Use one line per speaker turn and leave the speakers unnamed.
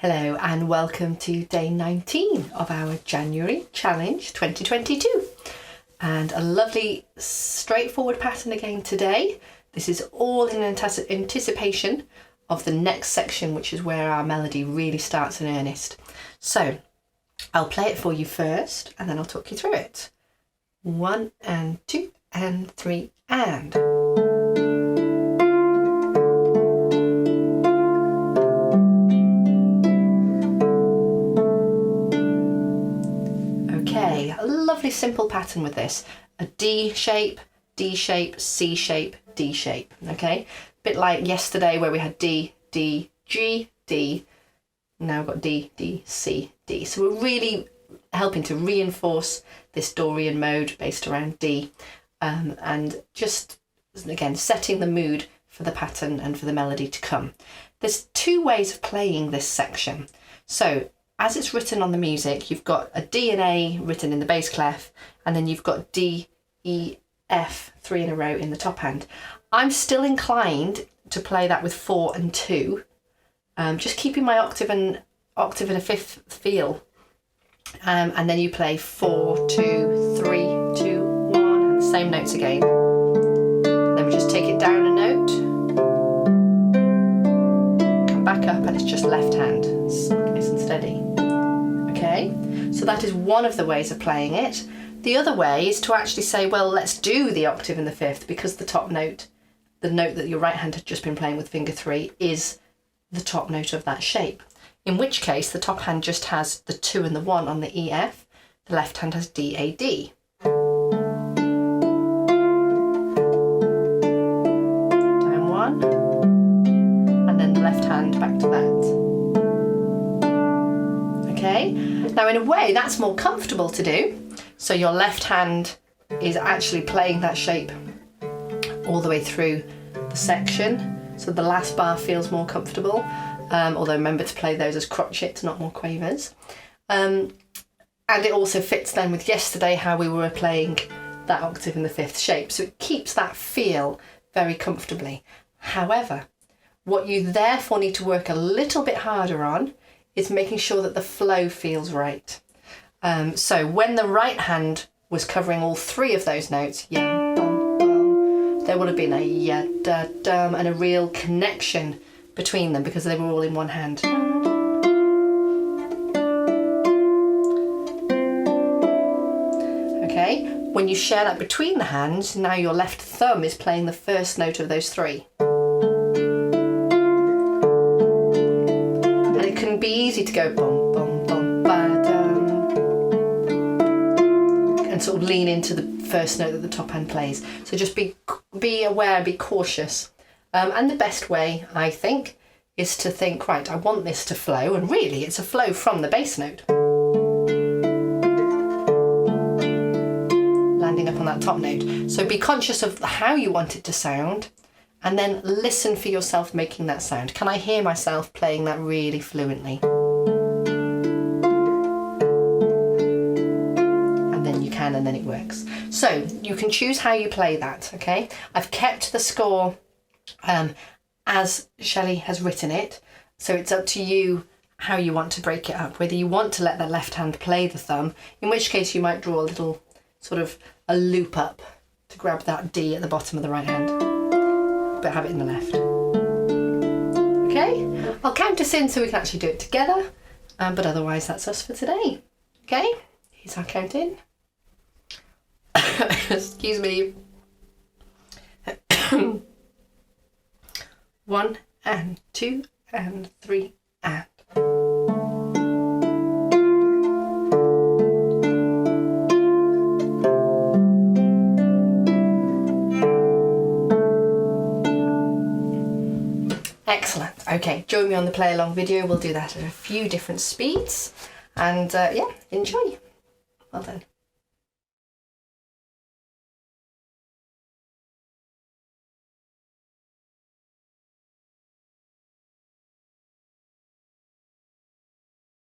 Hello and welcome to day 19 of our January challenge 2022, and a lovely straightforward pattern again today. This is all in anticipation of the next section, which is where our melody really starts in earnest. So I'll play it for you first and then I'll talk you through it. 1 and 2 and 3 and. Okay, a lovely simple pattern with this. A D shape, D shape, C shape, D shape. Okay, bit like yesterday where we had D, D, G, D. Now we've got D, D, C, D. So we're really helping to reinforce this Dorian mode based around D, and just again setting the mood for the pattern and for the melody to come. There's two ways of playing this section. So as it's written on the music, you've got a D and A written in the bass clef, and then you've got D, E, F, 3 in a row in the top hand. I'm still inclined to play that with 4 and 2, just keeping my octave and a fifth feel. And then you play 4, 2, 3, 2, 1, and the same notes again. Then we just take it down a note, come back up, and it's just left hand, nice and steady. Okay, so that is one of the ways of playing it. The other way is to actually say, well, let's do the octave in the fifth, because the top note, the note that your right hand had just been playing with finger 3, is the top note of that shape. In which case, the top hand just has the 2 and the 1 on the E, F. The left hand has D, A, D. Down 1. And then the left hand back to that. Okay? Now, in a way, that's more comfortable to do. So your left hand is actually playing that shape all the way through the section. So the last bar feels more comfortable. Although remember to play those as crotchets, not more quavers. And it also fits then with yesterday how we were playing that octave in the fifth shape. So it keeps that feel very comfortably. However, what you therefore need to work a little bit harder on is making sure that the flow feels right. So when the right hand was covering all 3 of those notes, yeah, bum, bum, there would have been a yeah, da, dum, and a real connection between them because they were all in one hand. Okay, when you share that between the hands, now your left thumb is playing the first note of those 3. And it can be easy to go bum, bum, bum, ba, dum, and sort of lean into the first note that the top hand plays. So just be aware, be cautious. And the best way, I think, is to think, right, I want this to flow, and really it's a flow from the bass note. Landing up on that top note. So be conscious of how you want it to sound, and then listen for yourself making that sound. Can I hear myself playing that really fluently? And then you can, and then it works. So you can choose how you play that, okay? I've kept the score as Shelley has written it, so it's up to you how you want to break it up, whether you want to let the left hand play the thumb, in which case you might draw a little sort of a loop up to grab that D at the bottom of the right hand, but have it in the left. Okay, I'll count us in so we can actually do it together, but otherwise that's us for today. Okay, here's our count in. Excuse me. 1 and 2 and 3 and. Excellent. Okay, join me on the play along video. We'll do that at a few different speeds, and yeah, enjoy. Well done.